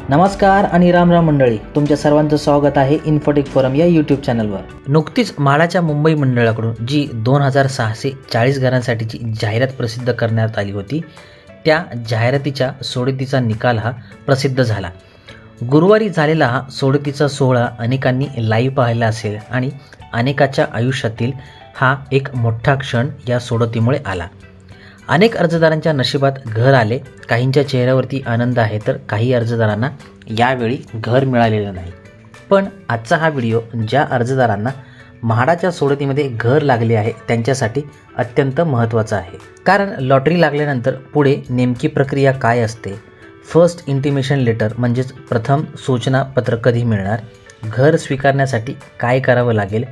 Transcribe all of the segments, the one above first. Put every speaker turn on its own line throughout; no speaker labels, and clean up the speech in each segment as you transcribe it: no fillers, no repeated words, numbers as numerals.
नमस्कार आणि राम राम मंडळी, तुमच्या सर्वांचं स्वागत आहे इन्फोटेक फोरम या यूट्यूब चॅनलवर। नुकतीच म्हाडाच्या मुंबई मंडळाकडून जी 2640 घरांसाठीची जाहिरात प्रसिद्ध करण्यात आली होती, त्या जाहिरातीच्या सोडतीचा निकाल हा प्रसिद्ध झाला। गुरुवारी झालेला हा सोडतीचा सोहळा अनेकांनी लाईव्ह पाहिला असेल आणि अनेकाच्या आयुष्यातील हा एक मोठा क्षण या सोडतीमुळे आला। अनेक अर्जदारांच्या नशिबात घर आले, काहींच्या चेहऱ्यावरती आनंद आहे तर काही अर्जदारांना यावेळी घर मिळालेलं नाही। पण आजचा हा व्हिडिओ ज्या अर्जदारांना म्हाडाच्या सोडतीमध्ये घर लागले आहे त्यांच्यासाठी अत्यंत महत्त्वाचा आहे, कारण लॉटरी लागल्यानंतर पुढे नेमकी प्रक्रिया काय असते, फर्स्ट इंटिमेशन लेटर म्हणजेच प्रथम सूचना पत्र कधी मिळणार, घर स्वीकारण्यासाठी काय करावं लागेल,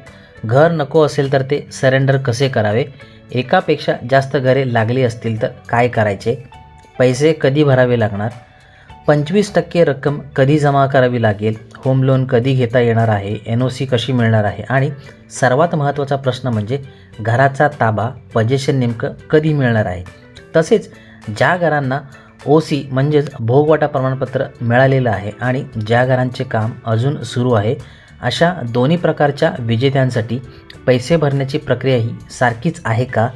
घर नको असेल तर ते सरेंडर कसे करावे, एकापेक्षा जास्त घरे लागली असतील तर काय करायचे, पैसे कधी भरावे लागणार, 25% रक्कम कधी जमा करावी लागेल, होम लोन कधी घेता येणार आहे, NOC कशी मिळणार आहे आणि सर्वात महत्त्वाचा प्रश्न म्हणजे घराचा ताबा पोजेशन नेमकं कधी मिळणार आहे। तसेच ज्या घरांना OC म्हणजेच भोगवाटा प्रमाणपत्र मिळालेलं आहे आणि ज्या घरांचे काम अजून सुरू आहे, अशा दोन्ही प्रकारच्या विजेत्यांसाठी पैसे भरण्याची प्रक्रिया ही सारखीच आहे का,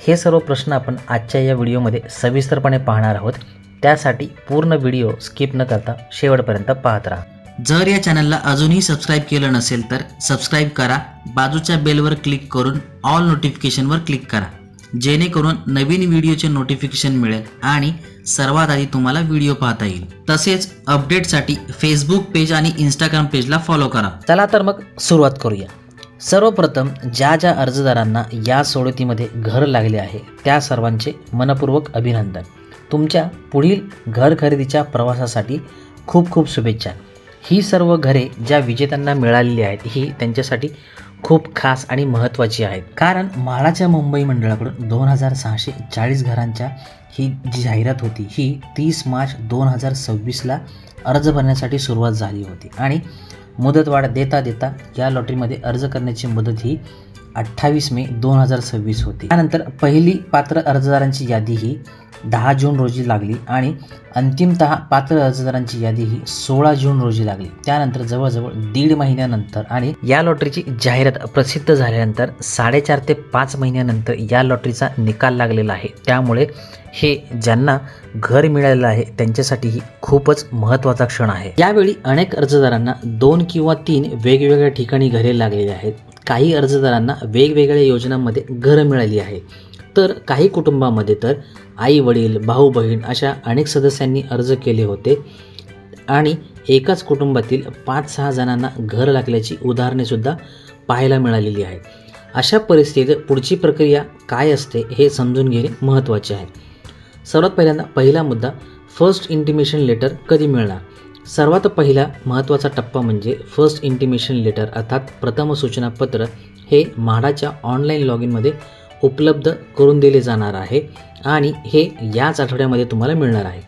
हे सर्व प्रश्न आपण आजच्या या व्हिडिओमध्ये सविस्तरपणे पाहणार आहोत। त्यासाठी पूर्ण व्हिडिओ स्किप न करता शेवटपर्यंत पाहत राहा। जर या चॅनलला अजूनही सबस्क्राईब केलं नसेल तर सबस्क्राईब करा, बाजूच्या बेलवर क्लिक करून ऑल नोटिफिकेशनवर क्लिक करा, जेणेकरून नवीन व्हिडिओचे नोटिफिकेशन मिळेल आणि सर्वात आधी तुम्हाला व्हिडिओ पाहता येईल। तसेच अपडेटसाठी फेसबुक पेज आणि इंस्टाग्राम पेजला फॉलो करा। चला तर मग सुरुवात करूया। सर्वप्रथम ज्या अर्जदारांना या सोडतीमध्ये घर लागले आहे त्या सर्वांचे मनपूर्वक अभिनंदन। तुमच्या पुढील घर खरेदीच्या प्रवासासाठी खूप खूप शुभेच्छा। ही सर्व घरे ज्या विजेत्यांना मिळालेली आहेत ही त्यांच्यासाठी खूप खास आणि महत्त्वाची आहेत, कारण म्हाडाच्या मुंबई मंडळाकडून 2640 घरांच्या ही जी जाहिरात होती ही 30 मार्च 2026ला अर्ज भरण्यासाठी सुरुवात झाली होती आणि मुदतवाढ देता देता या लॉटरीमध्ये अर्ज करण्याची मुदत ही 28 मे 2026 होती। त्यानंतर पहिली पात्र अर्जदारांची यादी ही 10 जून रोजी लागली आणि अंतिमतः पात्र अर्जदारांची यादी ही 16 जून रोजी लागली। त्यानंतर जवळजवळ 1.5 महिन्यानंतर आणि या लॉटरीची जाहिरात प्रसिद्ध झाल्यानंतर 4.5 ते 5 महिन्यानंतर या लॉटरीचा निकाल लागलेला आहे। त्यामुळे हे ज्यांना घर मिळालेलं आहे त्यांच्यासाठीही खूपच महत्त्वाचा क्षण आहे। यावेळी अनेक अर्जदारांना 2 किंवा 3 वेगवेगळ्या ठिकाणी घरे लागलेली आहेत। काही अर्जदारांना वेगवेगळ्या योजनांमध्ये घरं मिळाली आहे, तर काही कुटुंबामध्ये तर आई वडील भाऊ बहीण अशा अनेक सदस्यांनी अर्ज केले होते आणि एकाच कुटुंबातील 5-6 जणांना घर लागल्याची उदाहरणेसुद्धा पाहायला मिळालेली आहेत। अशा परिस्थितीत पुढची प्रक्रिया काय असते हे समजून घेणे महत्त्वाचे आहे। सर्वात पहिल्यांदा पहिला मुद्दा, फर्स्ट इंटिमेशन लेटर कधी मिळणार। सर्वात पहिला महत्त्वाचा टप्पा म्हणजे फर्स्ट इंटिमेशन लेटर अर्थात प्रथम सूचना पत्र हे म्हाडाच्या ऑनलाईन लॉग इनमध्ये उपलब्ध करून दिले जाणार आहे आणि हे याच आठवड्यामध्ये तुम्हाला मिळणार आहे।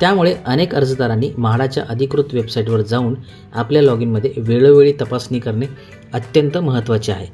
त्यामुळे अनेक अर्जदारांनी म्हाडाच्या अधिकृत वेबसाईटवर जाऊन आपल्या लॉग इनमध्ये वेळोवेळी तपासणी करणे अत्यंत महत्त्वाचे आहे।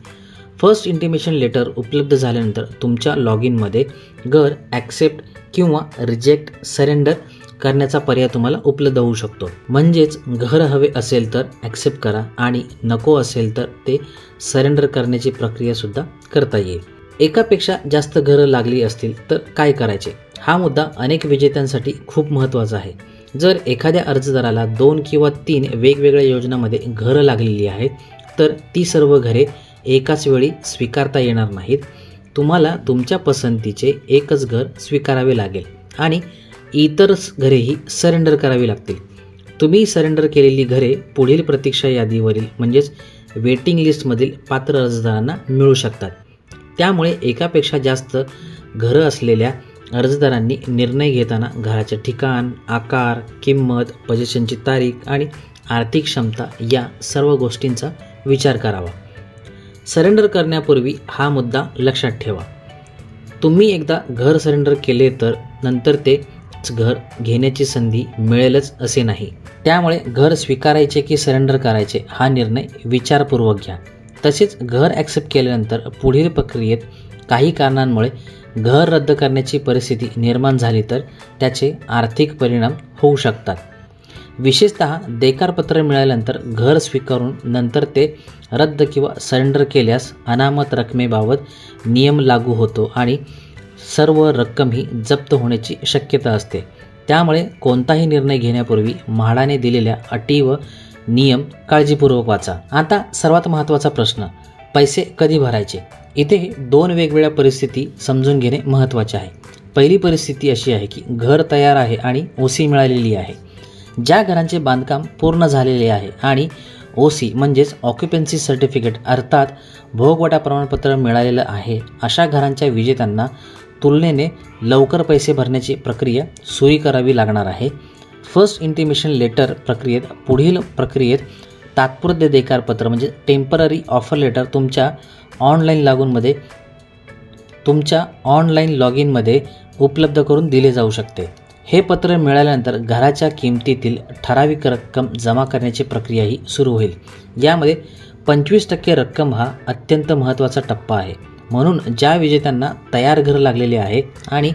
फर्स्ट इंटिमेशन लेटर उपलब्ध झाल्यानंतर तुमच्या लॉग इनमध्ये घर ॲक्सेप्ट किंवा रिजेक्ट सरेंडर करण्याचा पर्याय तुम्हाला उपलब्ध होऊ शकतो। म्हणजेच घर हवे असेल तर ॲक्सेप्ट करा आणि नको असेल तर ते सरेंडर करण्याची प्रक्रियासुद्धा करता येईल। एकापेक्षा जास्त घरं लागली असतील तर काय करायचे, हा मुद्दा अनेक विजेत्यांसाठी खूप महत्त्वाचा आहे। जर एखाद्या अर्जदाराला 2 किंवा 3 वेगवेगळ्या योजनांमध्ये घरं लागलेली आहेत तर ती सर्व घरे एकाच वेळी स्वीकारता येणार नाहीत। तुम्हाला तुमच्या पसंतीचे एकच घर स्वीकारावे लागेल आणि इतर घरेही सरेंडर करावी लागतील। तुम्ही सरेंडर केलेली घरे पुढील प्रतीक्षा यादीवरील म्हणजेच वेटिंग लिस्टमधील पात्र अर्जदारांना मिळू शकतात। त्यामुळे एकापेक्षा जास्त घरं असलेल्या अर्जदारांनी निर्णय घेताना घराचे ठिकाण, आकार, किंमत, पोजेशनची तारीख आणि आर्थिक क्षमता या सर्व गोष्टींचा विचार करावा। सरेंडर करण्यापूर्वी हा मुद्दा लक्षात ठेवा, तुम्ही एकदा घर सरेंडर केले तर नंतर ते घर घेण्याची संधी मिळेलच असे नाही। त्यामुळे घर स्वीकारायचे की सरेंडर करायचे हा निर्णय विचारपूर्वक घ्या। तसेच घर ॲक्सेप्ट केल्यानंतर पुढील प्रक्रियेत काही कारणांमुळे घर रद्द करण्याची परिस्थिती निर्माण झाली तर त्याचे आर्थिक परिणाम होऊ शकतात। विशेषतः देकारपत्र मिळाल्यानंतर घर स्वीकारून नंतर ते रद्द किंवा सरेंडर केल्यास अनामत रकमेबाबत नियम लागू होतो आणि सर्व रक्कम ही जप्त होण्याची शक्यता असते. त्यामुळे कोणताही निर्णय घेण्यापूर्वी म्हाडाने दिलेल्या अटी व नियम काळजीपूर्वक वाचा. आता सर्वात महत्त्वाचा प्रश्न, पैसे कधी भरायचे? इथे 2 वेगवेगळ्या परिस्थिती समजून घेणे महत्त्वाचे आहे. पहिली परिस्थिती अशी आहे की घर तयार आहे आणि ओसी मिळालेली आहे. ज्या घरांचे बांधकाम पूर्ण झालेले आहे आणि ओसी म्हणजेच ऑक्युपन्सी सर्टिफिकेट अर्थात भोगवटा प्रमाणपत्र मिळालेलं आहे, अशा घरांच्या विजेत्यांना तुलनेने लवकर पैसे भरण्याची प्रक्रिया सुरू करावी लागणार आहे. फर्स्ट इंटिमेशन लेटर प्रक्रियेत पुढील प्रक्रियेत तात्पुरते देकारपत्र म्हणजे टेम्पररी ऑफर लेटर तुमच्या ऑनलाईन लॉग इनमध्ये उपलब्ध करून दिले जाऊ शकते. हे पत्र मिळाल्यानंतर घराच्या किमतीतील ठराविक रक्कम जमा करण्याची प्रक्रियाही सुरू होईल. यामध्ये 25% रक्कम हा अत्यंत महत्त्वाचा टप्पा आहे. म्हणून ज्या विजेत्यांना तयार घर लागलेले आहे आणि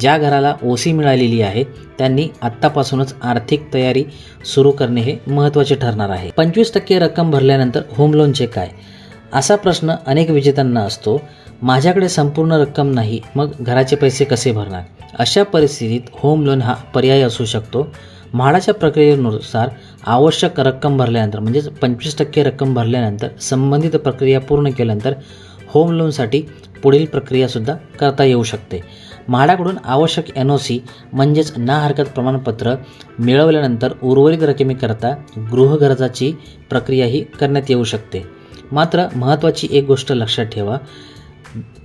ज्या घराला ओसी मिळालेली आहे त्यांनी आत्तापासूनच आर्थिक तयारी सुरू करणे हे महत्त्वाचे ठरणार आहे. 25% रक्कम भरल्यानंतर होम लोनचे काय? असा प्रश्न अनेक विजेत्यांना असतो. माझ्याकडे संपूर्ण रक्कम नाही, मग घराचे पैसे कसे भरणार? अशा परिस्थितीत होम लोन हा पर्याय असू शकतो. म्हाडाच्या प्रक्रियेनुसार आवश्यक रक्कम भरल्यानंतर म्हणजेच 25% रक्कम भरल्यानंतर संबंधित प्रक्रिया पूर्ण केल्यानंतर होम लोनसाठी पुढील प्रक्रियासुद्धा करता येऊ शकते. म्हाडाकडून आवश्यक NOC म्हणजेच ना हरकत प्रमाणपत्र मिळवल्यानंतर उर्वरित रकमेकरता गृहकर्जाची प्रक्रियाही करण्यात येऊ शकते. मात्र महत्त्वाची एक गोष्ट लक्षात ठेवा,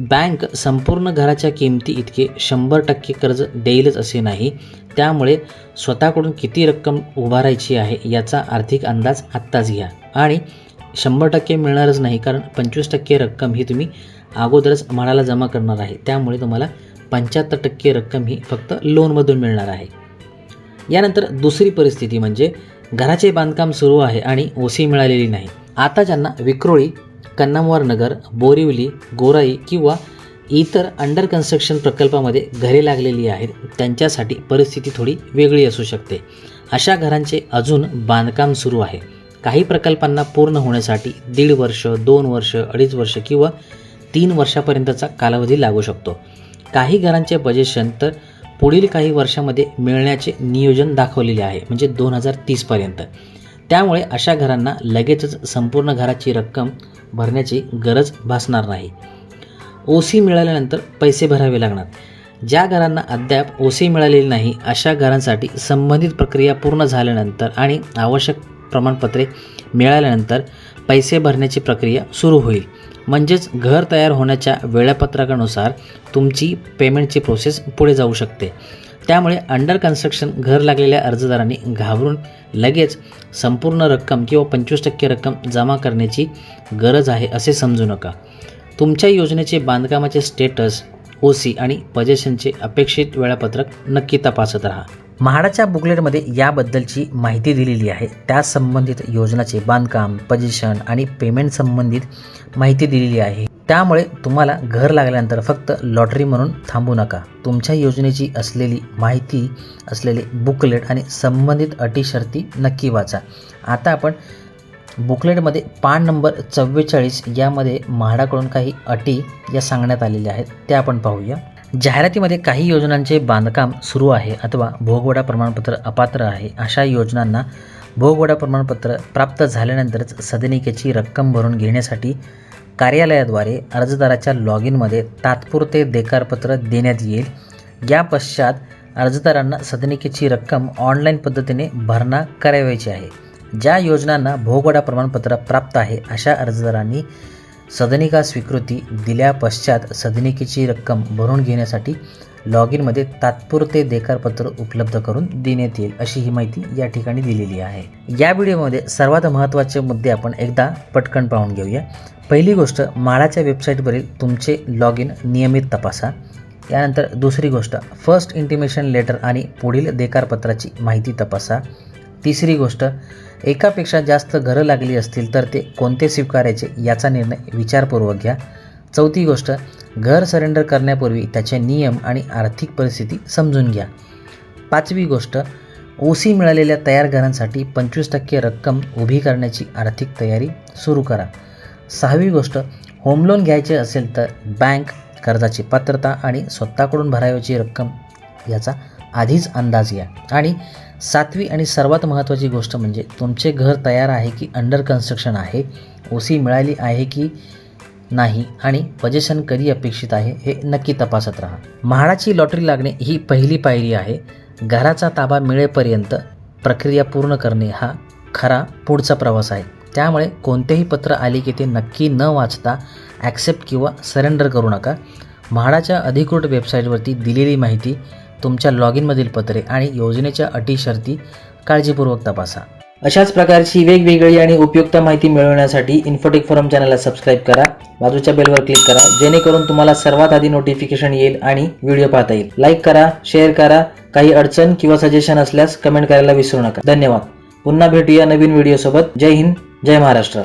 बँक संपूर्ण घराच्या किमती इतके 100% कर्ज देईलच असे नाही. त्यामुळे स्वतःकडून किती रक्कम उभारायची आहे याचा आर्थिक अंदाज आत्ताच घ्या. आणि 100% मिळणारच नाही, कारण 25% रक्कम ही तुम्ही अगोदरच म्हाडाला जमा करणार आहे. त्यामुळे तुम्हाला 75% रक्कम ही फक्त लोनमधून मिळणार आहे. यानंतर दुसरी परिस्थिती म्हणजे घराचे बांधकाम सुरू आहे आणि ओसी मिळालेली नाही. आता ज्यांना विक्रोळी, कन्नमवार नगर, बोरिवली, गोराई किंवा इतर अंडर कन्स्ट्रक्शन प्रकल्पामध्ये घरे लागलेली आहेत त्यांच्यासाठी परिस्थिती थोडी वेगळी असू शकते. अशा घरांचे अजून बांधकाम सुरू आहे. काही प्रकल्पांना पूर्ण होण्यासाठी 1.5 वर्ष, 2 वर्ष, 2.5 वर्ष किंवा 3 वर्षापर्यंतचा कालावधी लागू शकतो. काही घरांचे बजेशन तर पुढील काही वर्षामध्ये मिळण्याचे नियोजन दाखवलेले आहे, म्हणजे 2030 पर्यंत. त्यामुळे अशा घरांना लगेचच संपूर्ण घराची रक्कम भरण्याची गरज भासणार नाही. ओसी मिळाल्यानंतर पैसे भरावे लागणार. ज्या घरांना अद्याप ओसी मिळालेली नाही अशा घरांसाठी संबंधित प्रक्रिया पूर्ण झाल्यानंतर आणि आवश्यक प्रमाणपत्रे मिळाल्यानंतर पैसे भरण्याची प्रक्रिया सुरू होईल. म्हणजेच घर तयार होण्याच्या वेळापत्रकानुसार तुमची पेमेंटची प्रोसेस पुढे जाऊ शकते. त्यामुळे अंडर कन्स्ट्रक्शन घर लागलेल्या अर्जदारांनी घाबरून लगेच संपूर्ण रक्कम किंवा 25% रक्कम जमा करण्याची गरज आहे असे समजू नका. तुमच्या योजनेचे बांधकामाचे स्टेटस, ओसी आणि पजेशनचे अपेक्षित वेळापत्रक नक्की तपासत राहा. म्हाडाच्या बुकलेटमध्ये याबद्दलची माहिती दिलेली आहे. त्या संबंधित योजनाचे बांधकाम, पजेशन आणि पेमेंट संबंधित माहिती दिलेली आहे. त्यामुळे तुम्हाला घर लागल्यानंतर फक्त लॉटरी म्हणून थांबू नका. तुमच्या योजनेची असलेली माहिती असलेले बुकलेट आणि संबंधित अटी शर्ती नक्की वाचा. आता आपण बुकलेटमध्ये पान नंबर 44 यामध्ये म्हाडाकडून काही अटी या सांगण्यात आलेल्या आहेत, त्या आपण पाहूया. जाहिरातीमध्ये काही योजनांचे बांधकाम सुरू आहे अथवा भोगवटा प्रमाणपत्र अपात्र आहे अशा योजनांना भोगवटा प्रमाणपत्र प्राप्त झाल्यानंतरच सदनिकेची रक्कम भरून घेण्यासाठी कार्यालयाद्वारे अर्जदाराच्या लॉग इनमध्ये तात्पुरते देकारपत्र देण्यात येईल. या पश्चात अर्जदारांना सदनिकेची रक्कम ऑनलाईन पद्धतीने भरणा करावयाची आहे. ज्या योजनांना भोगवटा प्रमाणपत्र प्राप्त आहे अशा अर्जदारांनी सदनिका स्वीकृती दिल्या पश्चात सदनिकेची रक्कम भरून घेण्यासाठी लॉग इनमध्ये तात्पुरते देकारपत्र उपलब्ध करून देण्यात येईल, अशी ही माहिती या ठिकाणी दिलेली आहे. या व्हिडिओमध्ये सर्वात महत्त्वाचे मुद्दे आपण एकदा पटकन पाहून घेऊया. पहिली गोष्ट, म्हाडाच्या वेबसाईटवरील तुमचे लॉग इन नियमित तपासा. यानंतर दुसरी गोष्ट, फर्स्ट इंटिमेशन लेटर आणि पुढील देकारपत्राची माहिती तपासा. तिसरी गोष्ट, एकापेक्षा जास्त घरं लागली असतील तर ते कोणते स्वीकारायचे याचा निर्णय विचारपूर्वक घ्या. चौथी गोष्ट, घर सरेंडर करण्यापूर्वी त्याचे नियम आणि आर्थिक परिस्थिती समजून घ्या. पाचवी गोष्ट, ओसी मिळालेल्या तयार घरांसाठी 25% रक्कम उभी करण्याची आर्थिक तयारी सुरू करा. 6वी गोष्ट, होम लोन घ्यायचे असेल तर बँक कर्जाची पात्रता आणि स्वतःकडून भरावयाची रक्कम याचा आधीच अंदाज घ्या. आणि 7वी आणि सर्वात महत्त्वाची गोष्ट म्हणजे तुमचे घर तयार आहे की अंडर कन्स्ट्रक्शन आहे, ओसी मिळाली आहे की नाही आणि पोजेशन कधी अपेक्षित आहे हे नक्की तपासत राहा. म्हाडाची लॉटरी लागणे ही पहिली पायरी आहे. घराचा ताबा मिळेपर्यंत प्रक्रिया पूर्ण करणे हा खरा पुढचा प्रवास आहे. त्यामुळे कोणतेही पत्र आले की ते नक्की न वाचता ॲक्सेप्ट किंवा सरेंडर करू नका. म्हाडाच्या अधिकृत वेबसाईटवरती दिलेली माहिती, तुमच्या लॉग इनमधील पत्रे आणि योजनेच्या अटी शर्ती काळजीपूर्वक तपासा. अशाच प्रकारची वेगवेगळी आणि उपयुक्त माहिती मिळवण्यासाठी इन्फोटेक फोरम चॅनलला सबस्क्राईब करा, बाजूच्या बेलवर क्लिक करा, जेणेकरून तुम्हाला सर्वात आधी नोटिफिकेशन येईल आणि व्हिडिओ पाहता येईल. लाईक करा, शेअर करा. काही अडचण किंवा सजेशन असल्यास कमेंट करायला विसरू नका. धन्यवाद. पुन्हा भेटूया नवीन व्हिडिओसोबत. जय हिंद, जय महाराष्ट्र.